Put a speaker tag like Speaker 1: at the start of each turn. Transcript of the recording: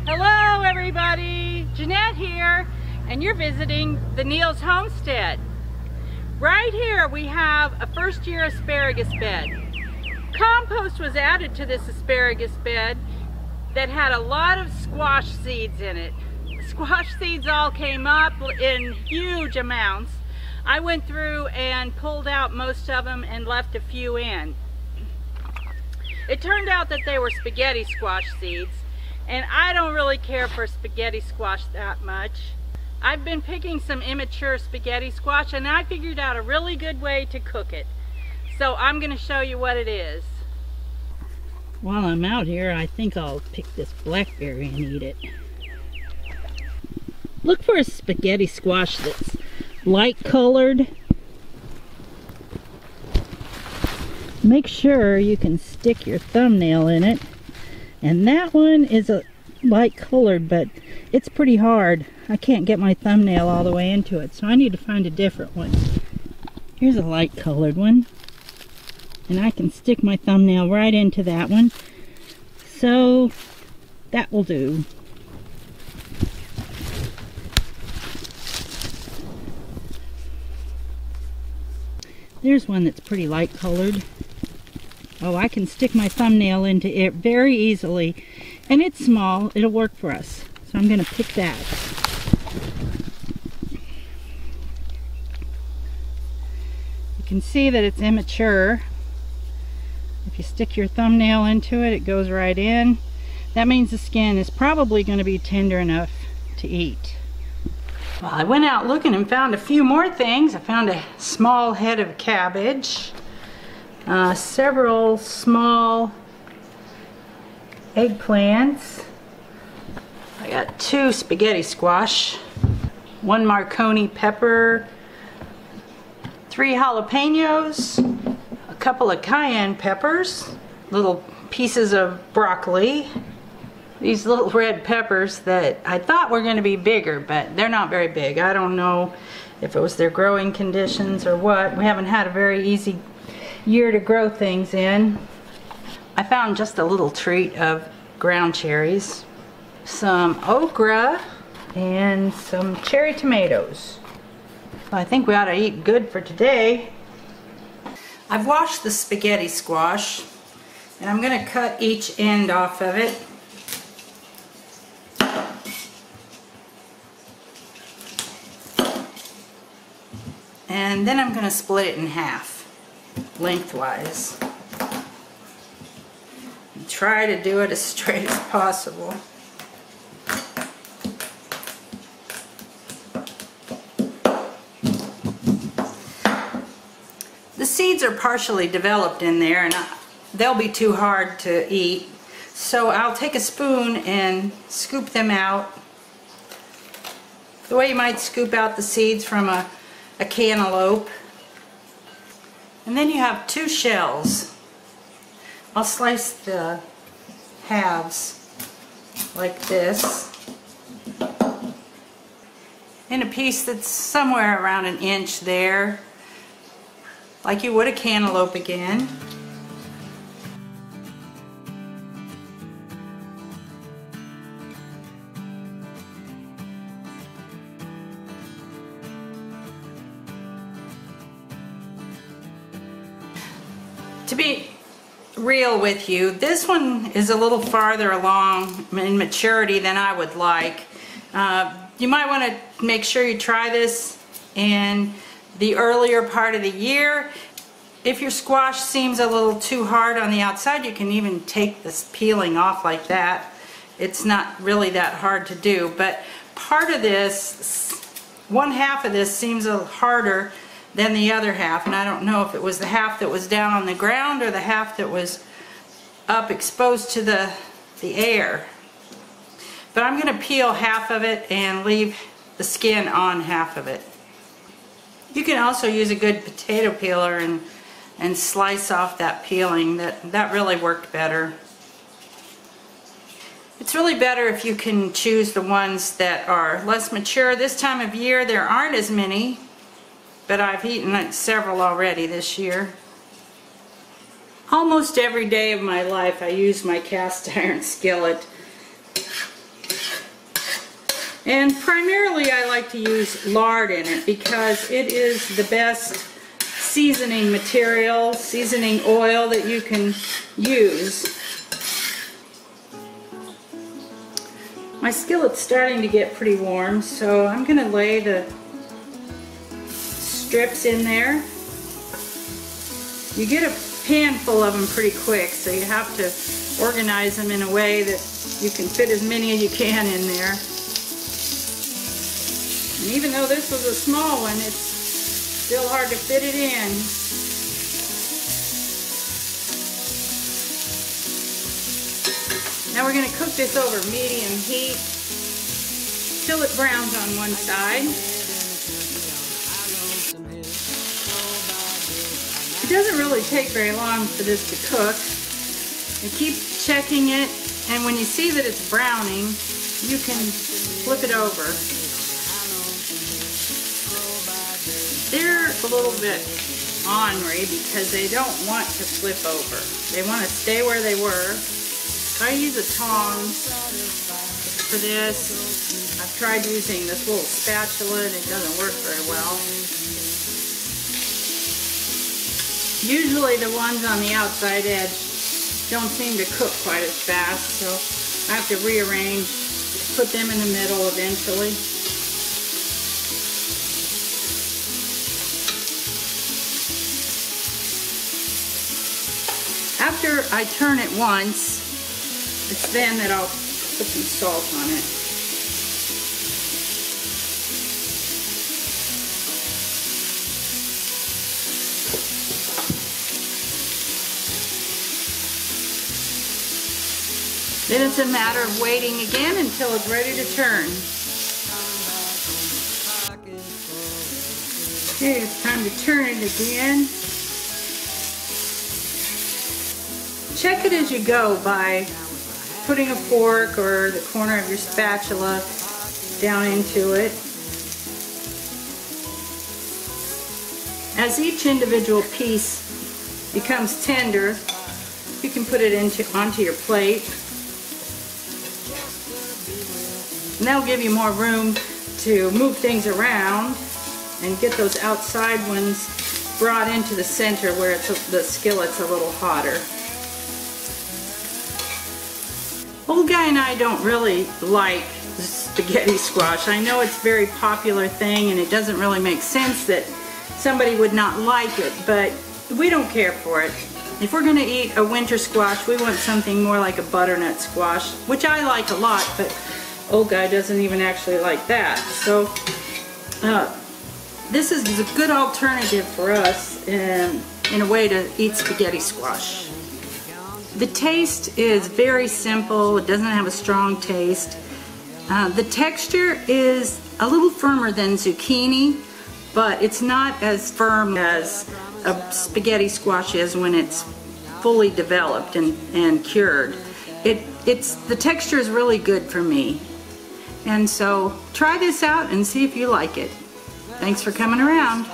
Speaker 1: Hello everybody, Jeanette here, and you're visiting the Neal's homestead. Right here we have a first-year asparagus bed. Compost was added to this asparagus bed that had a lot of squash seeds in it. The squash seeds all came up in huge amounts. I went through and pulled out most of them and left a few in. It turned out that they were spaghetti squash seeds, and I don't really care for spaghetti squash that much. I've been picking some immature spaghetti squash and I figured out a really good way to cook it. So I'm going to show you what it is. While I'm out here, I think I'll pick this blackberry and eat it. Look for a spaghetti squash that's light colored. Make sure you can stick your thumbnail in it. And that one is a light colored, but it's pretty hard. I can't get my thumbnail all the way into it, so I need to find a different one. Here's a light colored one. And I can stick my thumbnail right into that one. So that will do. There's one that's pretty light colored. Oh, I can stick my thumbnail into it very easily. And it's small, it'll work for us. So I'm going to pick that. You can see that it's immature. If you stick your thumbnail into it, it goes right in. That means the skin is probably going to be tender enough to eat. Well, I went out looking and found a few more things. I found a small head of cabbage. Several small eggplants. I got 2 spaghetti squash, 1 Marconi pepper, 3 jalapenos, a couple of cayenne peppers, little pieces of broccoli, these little red peppers that I thought were going to be bigger, but they're not very big. I don't know if it was their growing conditions or what. We haven't had a very easy year to grow things in. I found just a little treat of ground cherries, some okra, and some cherry tomatoes. Well, I think we ought to eat good for today. I've washed the spaghetti squash and I'm going to cut each end off of it. And then I'm going to split it in half, lengthwise. And try to do it as straight as possible. The seeds are partially developed in there and they'll be too hard to eat. So I'll take a spoon and scoop them out. The way you might scoop out the seeds from a cantaloupe. And then you have 2 shells. I'll slice the halves like this in a piece that's somewhere around 1 inch there, like you would a cantaloupe again. To be real with you, this one is a little farther along in maturity than I would like. You might want to make sure you try this in the earlier part of the year. If your squash seems a little too hard on the outside, you can even take this peeling off like that. It's not really that hard to do, but part of this, 1/2 of this seems a little harder than the other half, and I don't know if it was the half that was down on the ground or the half that was up exposed to the air. But I'm going to peel half of it and leave the skin on half of it. You can also use a good potato peeler and slice off that peeling. That really worked better. It's really better if you can choose the ones that are less mature. This time of year there aren't as many, but I've eaten several already this year. Almost every day of my life I use my cast iron skillet. And primarily I like to use lard in it because it is the best seasoning material, seasoning oil that you can use. My skillet's starting to get pretty warm, so I'm going to lay the strips in there. You get a pan full of them pretty quick, so you have to organize them in a way that you can fit as many as you can in there. And even though this was a small one, it's still hard to fit it in. Now we're going to cook this over medium heat till it browns on one side. It doesn't really take very long for this to cook. You keep checking it, and when you see that it's browning, you can flip it over. They're a little bit ornery because they don't want to flip over. They want to stay where they were. I use a tongs for this. I've tried using this little spatula and it doesn't work very well. Usually the ones on the outside edge don't seem to cook quite as fast, so I have to rearrange, put them in the middle eventually. After I turn it once, it's then that I'll put some salt on it. Then it's a matter of waiting again until it's ready to turn. Okay, it's time to turn it again. Check it as you go by putting a fork or the corner of your spatula down into it. As each individual piece becomes tender, you can put it onto your plate. And that'll give you more room to move things around and get those outside ones brought into the center where the skillet's a little hotter. Old Guy and I don't really like spaghetti squash. I know it's a very popular thing and it doesn't really make sense that somebody would not like it, but we don't care for it. If we're going to eat a winter squash, we want something more like a butternut squash, which I like a lot, but Old Guy doesn't even actually like that. So this is a good alternative for us in a way to eat spaghetti squash. The taste is very simple. It doesn't have a strong taste. The texture is a little firmer than zucchini, but it's not as firm as a spaghetti squash is when it's fully developed and cured. The texture is really good for me. And so try this out and see if you like it. Thanks for coming around.